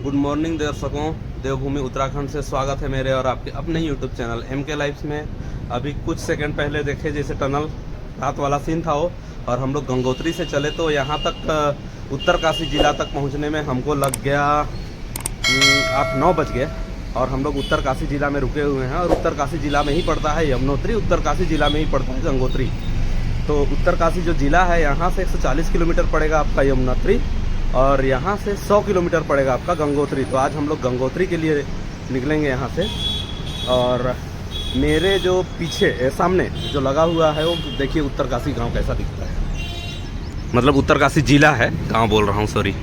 Good morning दर्शकों, देवभूमि उत्तराखंड से स्वागत है मेरे और आपके अपने यूट्यूब चैनल MK लाइव्स में। अभी कुछ सेकंड पहले देखे जैसे टनल रात वाला सीन था वो, और हम लोग गंगोत्री से चले तो यहाँ तक उत्तरकाशी जिला तक पहुँचने में हमको लग गया 8-9 बज गए। और हम लोग उत्तरकाशी जिला में रुके हुए हैं और उत्तरकाशी जिला में ही पड़ता है यमुनोत्री, उत्तरकाशी जिला में ही पड़ता है गंगोत्री। तो उत्तरकाशी जो जिला है यहाँ से 140 किलोमीटर पड़ेगा आपका यमुनोत्री, और यहाँ से 100 किलोमीटर पड़ेगा आपका गंगोत्री। तो आज हम लोग गंगोत्री के लिए निकलेंगे यहाँ से। और मेरे जो पीछे सामने जो लगा हुआ है वो देखिए उत्तरकाशी गांव कैसा दिखता है, मतलब उत्तरकाशी जिला है, गांव बोल रहा हूँ सॉरी।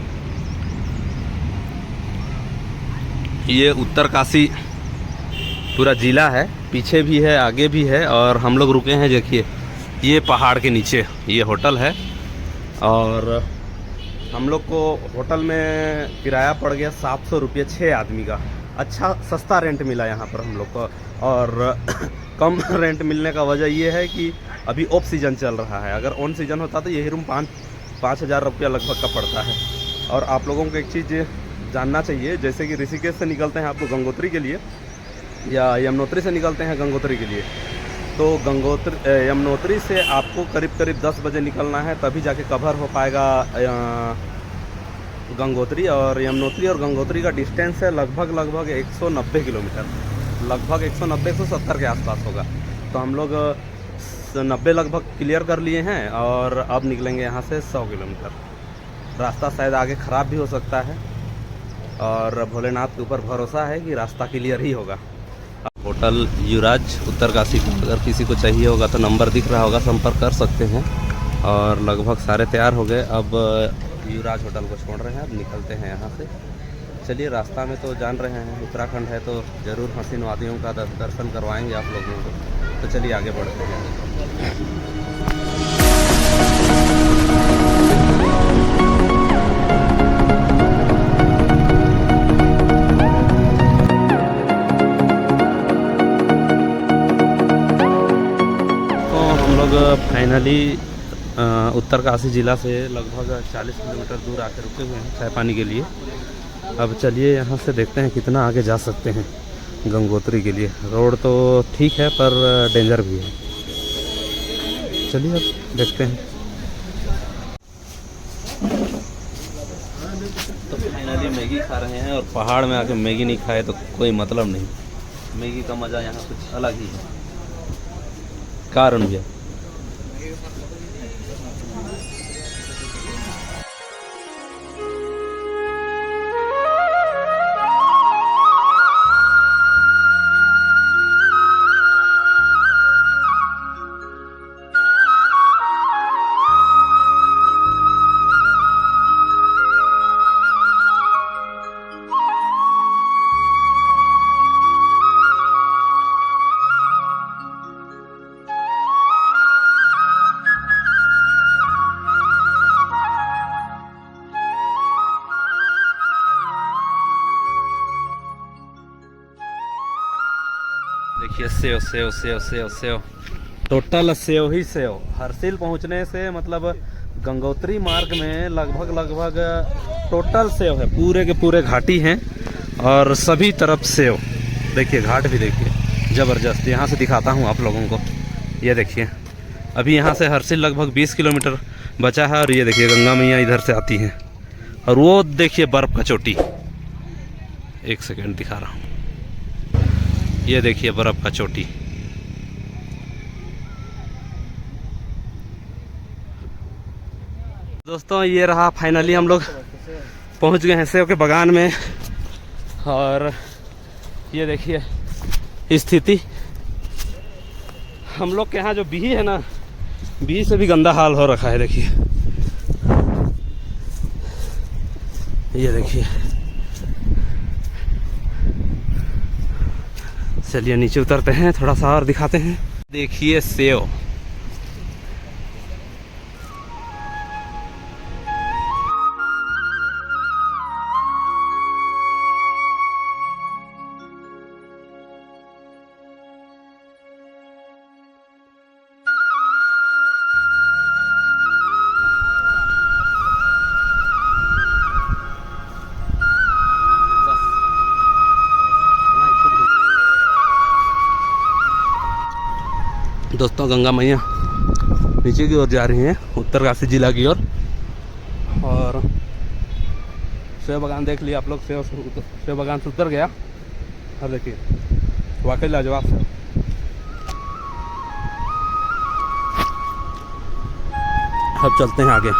ये उत्तरकाशी पूरा जिला है, पीछे भी है आगे भी है। और हम लोग रुके हैं देखिए ये पहाड़ के नीचे, ये होटल है। और हम लोग को होटल में किराया पड़ गया 700 रुपये 6 आदमी का। अच्छा सस्ता रेंट मिला यहाँ पर हम लोग को। और कम रेंट मिलने का वजह ये है कि अभी ऑफ सीज़न चल रहा है। अगर ऑन सीज़न होता तो यही रूम 5,000 रुपया लगभग का पड़ता है। और आप लोगों को एक चीज़ जानना चाहिए, जैसे कि ऋषिकेश से निकलते हैं आप लोग गंगोत्री के लिए या यमुनोत्री से निकलते हैं गंगोत्री के लिए, तो यमुनोत्री से आपको करीब 10 बजे निकलना है, तभी जाके कवर हो पाएगा गंगोत्री। और यमुनोत्री और गंगोत्री का डिस्टेंस है लगभग 190 किलोमीटर, लगभग 190-170 के आसपास होगा। तो हम लोग 90 लगभग क्लियर कर लिए हैं और अब निकलेंगे यहाँ से 100 किलोमीटर। रास्ता शायद आगे ख़राब भी हो सकता है और भोलेनाथ के ऊपर भरोसा है कि रास्ता क्लियर ही होगा। होटल युवराज उत्तरकाशी का अगर किसी को चाहिए होगा तो नंबर दिख रहा होगा, संपर्क कर सकते हैं। और लगभग सारे तैयार हो गए, अब युवराज होटल को छोड़ रहे हैं, अब निकलते हैं यहाँ से। चलिए, रास्ता में तो जान रहे हैं उत्तराखंड है तो ज़रूर हसीन वादियों का दर्शन करवाएंगे आप लोगों को। तो चलिए आगे बढ़ते हैं। फाइनली उत्तरकाशी ज़िला से लगभग 40 किलोमीटर दूर आकर रुके हुए हैं चाय पानी के लिए। अब चलिए यहाँ से देखते हैं कितना आगे जा सकते हैं गंगोत्री के लिए। रोड तो ठीक है पर डेंजर भी है। चलिए अब देखते हैं। तो फाइनली मैगी खा रहे हैं, और पहाड़ में आके मैगी नहीं खाए तो कोई मतलब नहीं। मैगी का मज़ा यहाँ कुछ अलग ही है। कारण भी देखिए सेव सेव सेव सेव सेव, टोटल सेव ही सेव। हरसिल पहुंचने से मतलब गंगोत्री मार्ग में लगभग टोटल सेव है, पूरे के पूरे घाटी हैं और सभी तरफ सेव। देखिए घाट भी देखिए ज़बरदस्त। यहाँ से दिखाता हूँ आप लोगों को, ये देखिए अभी यहाँ से हरसिल लगभग 20 किलोमीटर बचा है। और ये देखिए गंगा मैया इधर से आती हैं, और वो देखिए बर्फ़ का चोटी। एक सेकेंड दिखा रहा हूँ, ये देखिए बर्फ़ का चोटी। दोस्तों ये रहा, फाइनली हम लोग पहुंच गए हैं सेव के बागान में। और ये देखिए स्थिति, हम लोग के यहाँ जो बिही है ना, बिही से भी गंदा हाल हो रखा है। देखिए ये देखिए। चलिए नीचे उतरते हैं, थोड़ा सा और दिखाते हैं। देखिए सेव, दोस्तों गंगा मैया नीचे की ओर जा रही हैं, उत्तरकाशी जिला की ओर। और सेव बागान देख लिया आप लोग। सेव बागान से उतर गया। अब देखिए वाकई लाजवाब सेव। अब चलते हैं आगे।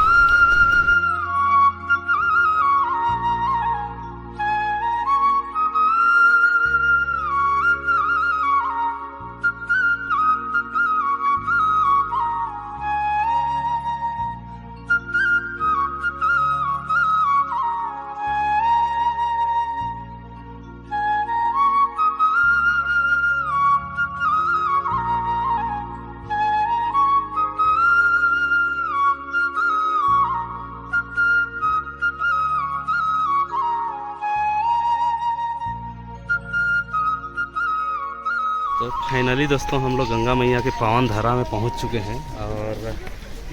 तो फाइनली दोस्तों हम लोग गंगा मैया के पावन धारा में पहुंच चुके हैं। और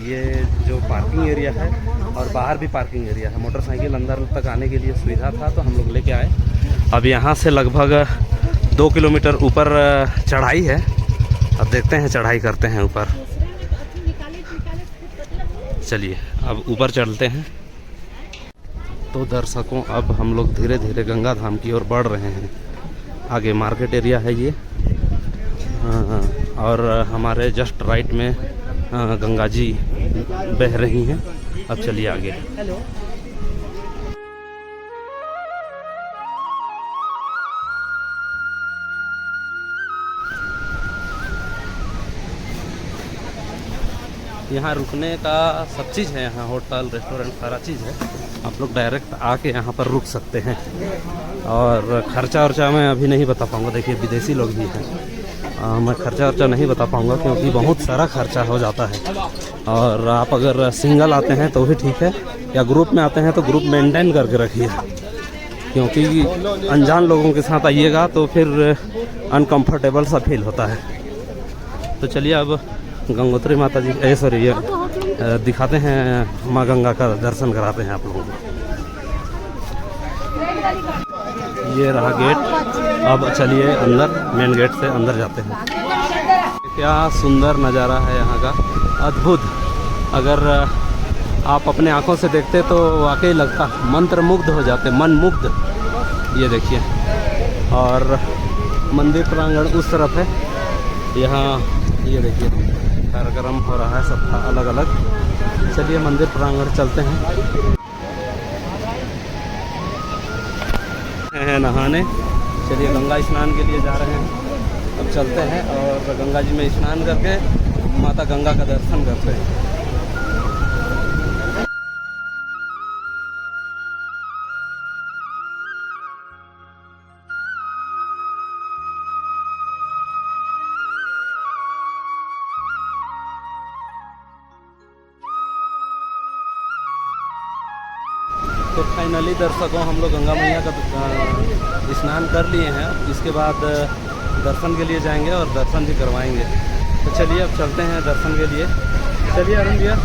ये जो पार्किंग एरिया है और बाहर भी पार्किंग एरिया है, मोटरसाइकिल अंदर तक आने के लिए सुविधा था तो हम लोग लेके आए। अब यहाँ से लगभग 2 किलोमीटर ऊपर चढ़ाई है। अब देखते हैं, चढ़ाई करते हैं ऊपर। चलिए अब ऊपर चलते हैं। तो दर्शकों अब हम लोग धीरे धीरे गंगा धाम की ओर बढ़ रहे हैं। आगे मार्केट एरिया है ये, और हमारे जस्ट राइट में गंगा जी बह रही हैं। अब चलिए आगे। हेलो। यहाँ रुकने का सब चीज़ है, यहाँ होटल रेस्टोरेंट सारा चीज़ है। आप लोग डायरेक्ट आके यहाँ पर रुक सकते हैं। और खर्चा वर्चा मैं अभी नहीं बता पाऊँगा। देखिए विदेशी लोग भी हैं। मैं खर्चा वर्चा नहीं बता पाऊँगा क्योंकि बहुत सारा खर्चा हो जाता है। और आप अगर सिंगल आते हैं तो भी ठीक है, या ग्रुप में आते हैं तो ग्रुप मेंटेन करके रखिए, क्योंकि अनजान लोगों के साथ आइएगा तो फिर अनकंफर्टेबल सा फील होता है। तो चलिए अब गंगोत्री माता जी ये दिखाते हैं, माँ गंगा का दर्शन कराते हैं आप लोगों को। ये रहा गेट। अब चलिए अंदर, मेन गेट से अंदर जाते हैं। क्या सुंदर नज़ारा है यहाँ का, अद्भुत। अगर आप अपने आंखों से देखते तो वाकई लगता मंत्रमुग्ध हो जाते, मन मुग्ध। ये देखिए। और मंदिर प्रांगण उस तरफ है। यहाँ ये देखिए कार्यक्रम हो रहा है सबका अलग अलग। चलिए मंदिर प्रांगण चलते हैं। नहाने, चलिए गंगा स्नान के लिए जा रहे हैं। अब चलते हैं और गंगा जी में स्नान करके माता गंगा का दर्शन करते हैं। तो फाइनली दर्शकों हम लोग गंगा मैया का स्नान कर लिए हैं। इसके बाद दर्शन के लिए जाएंगे और दर्शन भी करवाएंगे। तो चलिए अब चलते हैं दर्शन के लिए। चलिए अरुण भैया,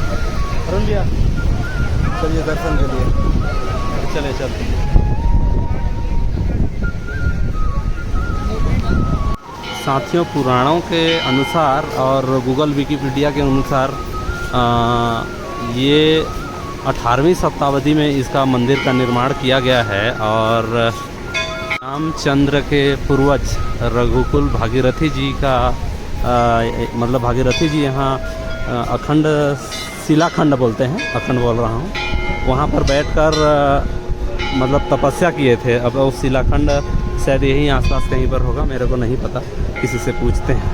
चलिए दर्शन के लिए चले चलते हैं। साथियों पुराणों के अनुसार और गूगल विकिपीडिया के अनुसार ये 18वीं शताब्दी में इसका मंदिर का निर्माण किया गया है। और रामचंद्र के पूर्वज रघुकुल भागीरथी जी का मतलब भागीरथी जी यहाँ अखंड शिलाखंड बोलते हैं, अखंड बोल रहा हूँ, वहाँ पर बैठकर मतलब तपस्या किए थे। अब वो शिलाखंड शायद यहीं आसपास कहीं पर होगा, मेरे को नहीं पता। किसी से पूछते हैं,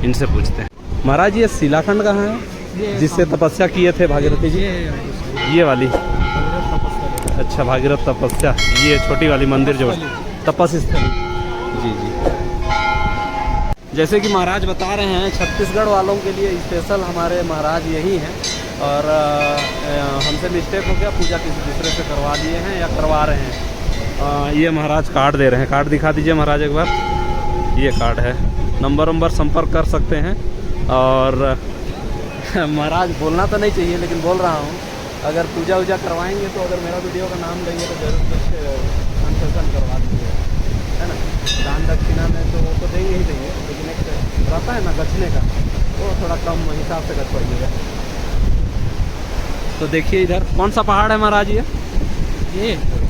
इनसे पूछते हैं। महाराज ये शिलाखंड कहाँ है जिससे तपस्या किए थे भागीरथी जी? ये वाली? अच्छा भागीरथ तपस्या, ये छोटी वाली मंदिर जो तपस्या स्थली। जी जी। जैसे कि महाराज बता रहे हैं, छत्तीसगढ़ वालों के लिए स्पेशल हमारे महाराज यही हैं। और हमसे मिस्टेक हो गया, पूजा किसी दूसरे से करवा दिए हैं या करवा रहे हैं। ये महाराज कार्ड दे रहे हैं। कार्ड दिखा दीजिए महाराज एक बार। ये कार्ड है, नंबर संपर्क कर सकते हैं। और महाराज बोलना तो नहीं चाहिए लेकिन बोल रहा हूँ, अगर पूजा वूजा करवाएंगे तो अगर मेरा वीडियो का नाम लेंगे तो जरूर कुछ कंसेशन करवा दीजिए, है ना। दान दक्षिणा में तो वो तो देंगे ही देंगे, लेकिन एक रहता है ना गछने का, वो कम हिसाब से कर पाइएगा। तो देखिए इधर कौन सा पहाड़ है महाराज ये?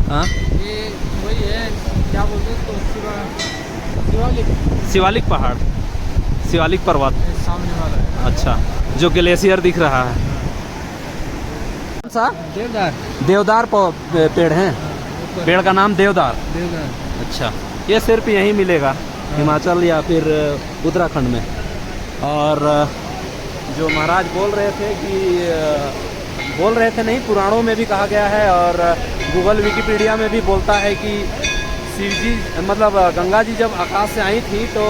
हाँ ये वही है, क्या बोलते हैं इसको, शिवालिक। शिवालिक पहाड़, शिवालिक पर्वत सामने वाला है। अच्छा, जो ग्लेशियर दिख रहा है। कौन सा? देवदार। देवदार पेड़ हैं। पेड़ का नाम देवदार। देवदार। अच्छा, ये सिर्फ यहीं मिलेगा हिमाचल या फिर उत्तराखंड में। और जो महाराज बोल रहे थे कि नहीं, पुराणों में भी कहा गया है और गूगल विकिपीडिया में भी बोलता है कि शिव जी मतलब गंगा जी जब आकाश से आई थी तो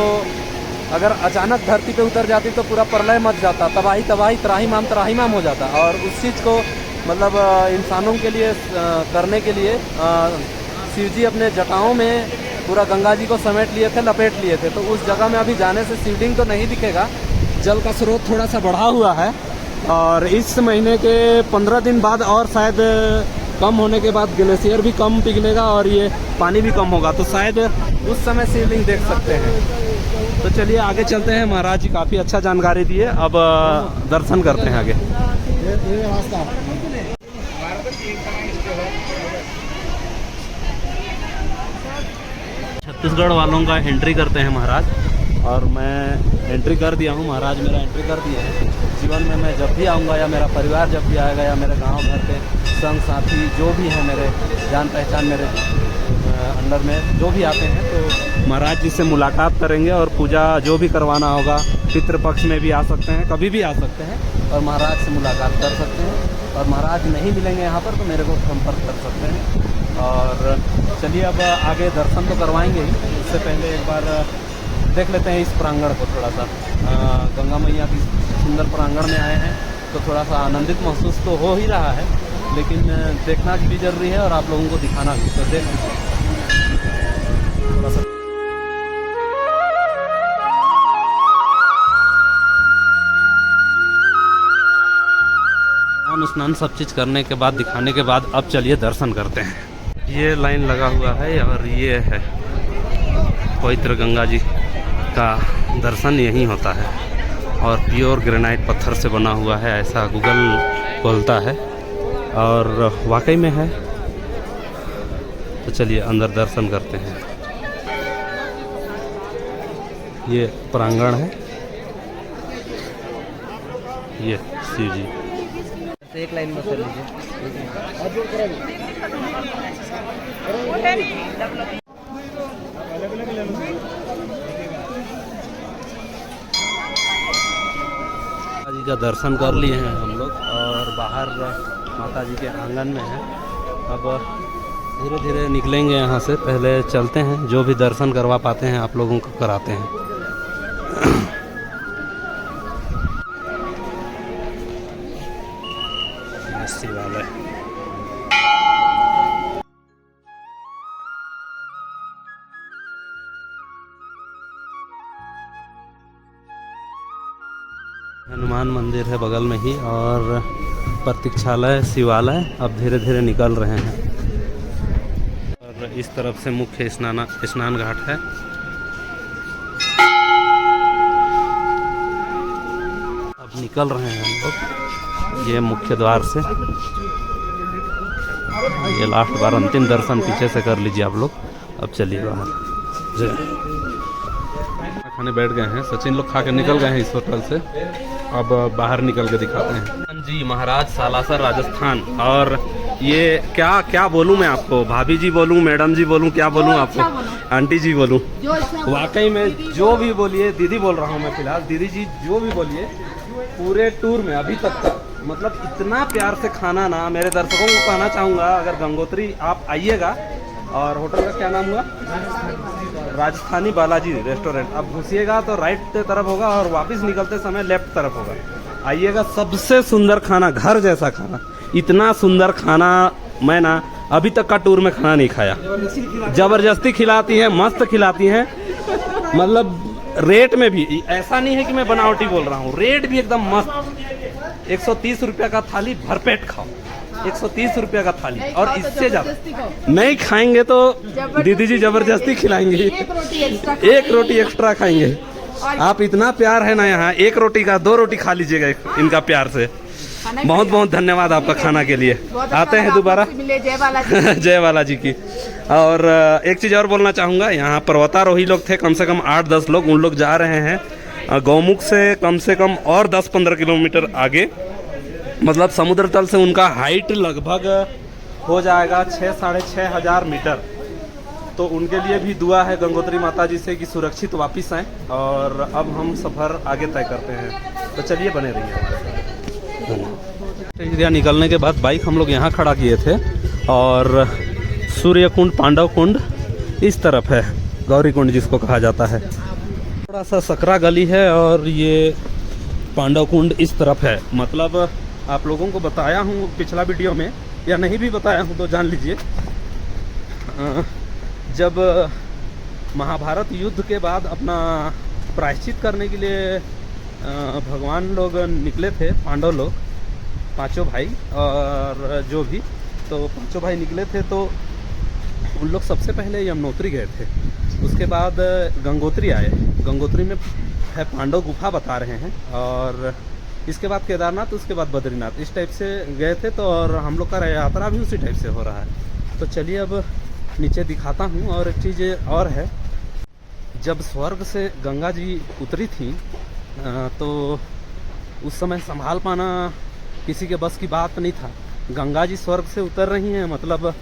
अगर अचानक धरती पे उतर जाती तो पूरा प्रलय मच जाता, तबाही त्राहिमाम हो जाता। और उस चीज़ को मतलब इंसानों के लिए करने के लिए शिव जी अपने जटाओं में पूरा गंगा जी को समेट लिए थे, लपेट लिए थे। तो उस जगह में अभी जाने से शिवलिंग तो नहीं दिखेगा, जल का स्रोत थोड़ा सा बढ़ा हुआ है। और इस महीने के 15 दिन बाद और शायद कम होने के बाद ग्लेशियर भी कम पिघलेगा और ये पानी भी कम होगा, तो शायद उस समय शिवलिंग देख सकते हैं। तो चलिए आगे चलते हैं। महाराज जी काफ़ी अच्छा जानकारी दिए, अब दर्शन करते हैं आगे। छत्तीसगढ़ वालों का एंट्री करते हैं महाराज, और मैं एंट्री कर दिया हूँ। महाराज मेरा एंट्री कर दिया है। जीवन में मैं जब भी आऊँगा या मेरा परिवार जब भी आएगा या मेरे गांव घर के संग साथी जो भी हैं, मेरे जान पहचान मेरे अंडर में जो भी आते हैं, तो महाराज जी से मुलाकात करेंगे और पूजा जो भी करवाना होगा, पितृपक्ष में भी आ सकते हैं, कभी भी आ सकते हैं और महाराज से मुलाकात कर सकते हैं। और महाराज नहीं मिलेंगे यहाँ पर तो मेरे को संपर्क कर सकते हैं। और चलिए अब आगे दर्शन तो करवाएंगे ही, उससे पहले एक बार देख लेते हैं इस प्रांगण को थोड़ा सा। गंगा मैया की सुंदर प्रांगण में आए हैं तो थोड़ा सा आनंदित महसूस तो हो ही रहा है, लेकिन देखना भी जरूरी है और आप लोगों को दिखाना भी। तो देख लीजिए थोड़ा सा। स्नान सब चीज़ करने के बाद, दिखाने के बाद अब चलिए दर्शन करते हैं। ये लाइन लगा हुआ है और ये है पवित्र गंगा जी का दर्शन यहीं होता है। और प्योर ग्रेनाइट पत्थर से बना हुआ है, ऐसा गूगल बोलता है और वाकई में है। तो चलिए अंदर दर्शन करते हैं। ये प्रांगण है, ये शिव जी। एक लाइन में कर लीजिए। जी का दर्शन कर लिए हैं हम लोग और बाहर माता जी के आंगन में हैं। अब धीरे धीरे निकलेंगे यहाँ से। पहले चलते हैं, जो भी दर्शन करवा पाते हैं आप लोगों को कराते हैं। शिवालय हनुमान मंदिर है बगल में ही और प्रतीक्षालय शिवालय। अब धीरे धीरे निकल रहे हैं और इस तरफ से मुख्य स्नान घाट है। अब निकल रहे हैं हम लोग ये मुख्य द्वार से। ये लास्ट बार अंतिम दर्शन पीछे से कर लीजिए आप लोग। अब चलिए बाहर खाने बैठ गए हैं। सचिन लोग खा के निकल गए हैं इस होटल से। अब बाहर निकल के दिखाते हैं। जी महाराज सालासर राजस्थान। और ये क्या बोलूं मैं आपको, भाभी जी बोलूं, मैडम जी बोलूं, क्या बोलूं आपको, आंटी जी बोलूं? वाकई में जो भी बोलिए, दीदी बोल रहा हूं मैं फिलहाल, दीदी जी जो भी बोलिए, पूरे टूर में अभी तक मतलब इतना प्यार से खाना ना। मेरे दर्शकों को कहना चाहूँगा, अगर गंगोत्री आप आइएगा, और होटल का क्या नाम हुआ? राजस्थानी बालाजी रेस्टोरेंट। अब घुसिएगा तो राइट तरफ होगा और वापस निकलते समय लेफ्ट तरफ होगा। आइएगा, सबसे सुंदर खाना, घर जैसा खाना। इतना सुंदर खाना मैं ना अभी तक का टूर में खाना नहीं खाया। जबरदस्ती खिलाती है, मस्त खिलाती है। मतलब रेट में भी ऐसा नहीं है कि मैं बनावटी बोल रहा हूँ, रेट भी एकदम मस्त। 130 रुपये का थाली भरपेट खाओ, 130 रुपये का थाली। और इससे ज्यादा नहीं खाएंगे तो दीदी जी जबरदस्ती खिलाएंगे, एक रोटी एक्स्ट्रा खाएंगे। आप इतना प्यार है ना यहाँ, एक रोटी का 2 रोटी खा लीजिएगा इनका प्यार से। बहुत बहुत धन्यवाद आपका खाना के लिए। आते हैं दोबारा। जय बालाजी। जय बालाजी की। और एक चीज़ और बोलना चाहूँगा, यहाँ पर्वतारोही लोग थे कम से कम 8-10 लोग, उन लोग जा रहे हैं गौमुख से कम और 10-15 किलोमीटर आगे। मतलब समुद्र तल से उनका हाइट लगभग हो जाएगा 6-6.5 हज़ार मीटर। तो उनके लिए भी दुआ है गंगोत्री माता जी से कि सुरक्षित वापस आएँ। और अब हम सफ़र आगे तय करते हैं, तो चलिए बने रहिए। एरिया निकलने के बाद बाइक हम लोग यहाँ खड़ा किए थे और सूर्य कुंड, पांडव कुंड इस तरफ है, गौरी कुंड जिसको कहा जाता है। थोड़ा सा सकरा गली है और ये पांडव कुंड इस तरफ है। मतलब आप लोगों को बताया हूँ पिछला वीडियो में, या नहीं भी बताया हूँ तो जान लीजिए। जब महाभारत युद्ध के बाद अपना प्रायश्चित करने के लिए भगवान लोग निकले थे, पांडव लोग, पांचों भाई और जो भी, तो पांचों भाई निकले थे तो उन लोग सबसे पहले यमुनोत्री गए थे। उसके बाद गंगोत्री आए। गंगोत्री में है पांडव गुफा बता रहे हैं, और इसके बाद केदारनाथ, उसके बाद बद्रीनाथ, इस टाइप से गए थे। तो और हम लोग का यात्रा भी उसी टाइप से हो रहा है। तो चलिए अब नीचे दिखाता हूँ। और एक चीज़ और है, जब स्वर्ग से गंगा जी उतरी थी तो उस समय संभाल पाना किसी के बस की बात नहीं था। गंगा जी स्वर्ग से उतर रही हैं, मतलब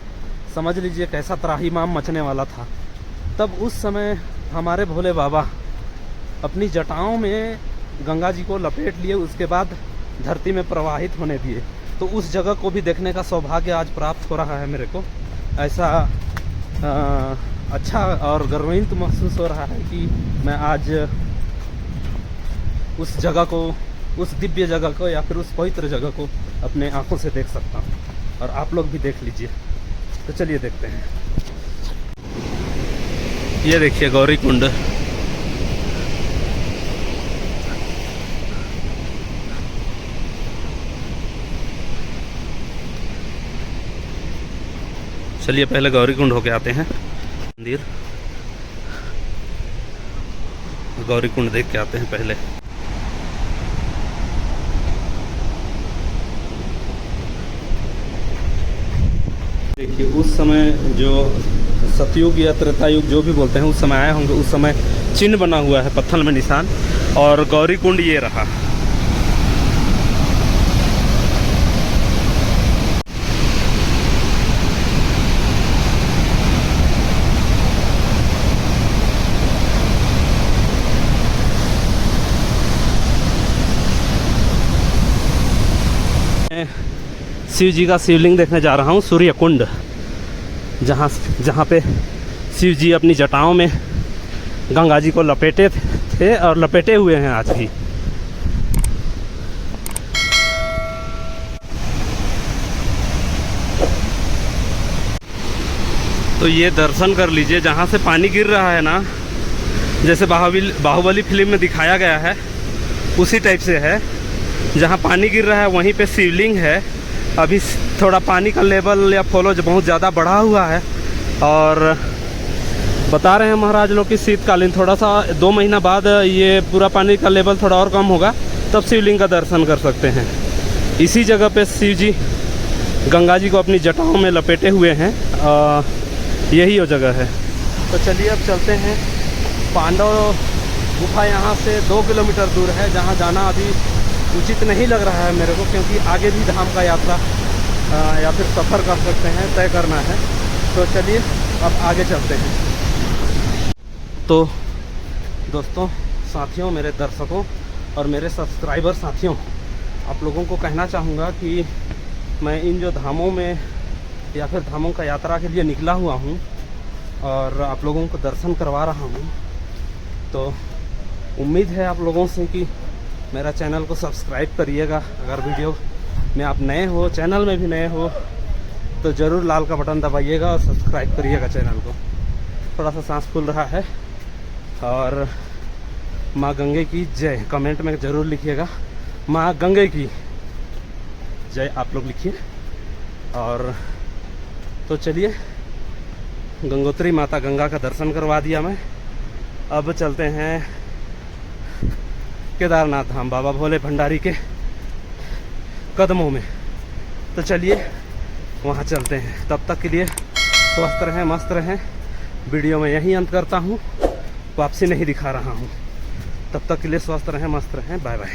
समझ लीजिए कैसा त्राहिमाम मचने वाला था। तब उस समय हमारे भोले बाबा अपनी जटाओं में गंगा जी को लपेट लिए, उसके बाद धरती में प्रवाहित होने दिए। तो उस जगह को भी देखने का सौभाग्य आज प्राप्त हो रहा है मेरे को। ऐसा अच्छा और गर्वित महसूस हो रहा है कि मैं आज उस जगह को, उस दिव्य जगह को या फिर उस पवित्र जगह को अपने आंखों से देख सकता हूँ। और आप लोग भी देख लीजिए। तो चलिए देखते हैं। ये देखिए गौरी कुंड। चलिए पहले गौरी कुंड होके आते हैं। मंदिर गौरी कुंड देख के आते हैं पहले। देखिए उस समय जो सतयुग या त्रेता युग जो भी बोलते हैं, उस समय आए होंगे। उस समय चिन्ह बना हुआ है पत्थर में निशान, और गौरी कुंड ये रहा। शिव जी का शिवलिंग देखने जा रहा हूँ, सूर्य कुंड, जहाँ पे शिव जी अपनी जटाओं में गंगा जी को लपेटे थे और लपेटे हुए हैं आज भी। तो ये दर्शन कर लीजिए, जहाँ से पानी गिर रहा है ना, जैसे बाहुबली फिल्म में दिखाया गया है उसी टाइप से है। जहाँ पानी गिर रहा है वहीं पे शिवलिंग है। अभी थोड़ा पानी का लेवल या फ्लो बहुत ज़्यादा बढ़ा हुआ है, और बता रहे हैं महाराज लोग कि शीतकालीन थोड़ा सा 2 महीना बाद ये पूरा पानी का लेवल थोड़ा और कम होगा, तब शिवलिंग का दर्शन कर सकते हैं। इसी जगह पे शिव जी गंगा जी को अपनी जटाओं में लपेटे हुए हैं, यही वो जगह है। तो चलिए अब चलते हैं। पांडव गुफा यहाँ से 2 किलोमीटर दूर है, जहाँ जाना अभी उचित नहीं लग रहा है मेरे को, क्योंकि आगे भी धाम का यात्रा या फिर सफ़र कर सकते हैं, तय करना है। तो चलिए अब आगे चलते हैं। तो दोस्तों, साथियों, मेरे दर्शकों और मेरे सब्सक्राइबर साथियों, आप लोगों को कहना चाहूँगा कि मैं इन जो धामों में या फिर धामों का यात्रा के लिए निकला हुआ हूँ और आप लोगों को दर्शन करवा रहा हूँ। तो उम्मीद है आप लोगों से कि मेरा चैनल को सब्सक्राइब करिएगा। अगर वीडियो में आप नए हो, चैनल में भी नए हो, तो ज़रूर लाल का बटन दबाइएगा और सब्सक्राइब करिएगा चैनल को। थोड़ा सा सांस फूल रहा है। और माँ गंगे की जय कमेंट में ज़रूर लिखिएगा, माँ गंगे की जय आप लोग लिखिए। और तो चलिए, गंगोत्री माता गंगा का दर्शन करवा दिया मैं। अब चलते हैं केदारनाथ धाम बाबा भोले भंडारी के कदमों में। तो चलिए वहाँ चलते हैं। तब तक के लिए स्वस्थ रहें, मस्त रहें। वीडियो में यहीं अंत करता हूँ, वापसी नहीं दिखा रहा हूँ। तब तक के लिए स्वस्थ रहें, मस्त रहें। Bye bye.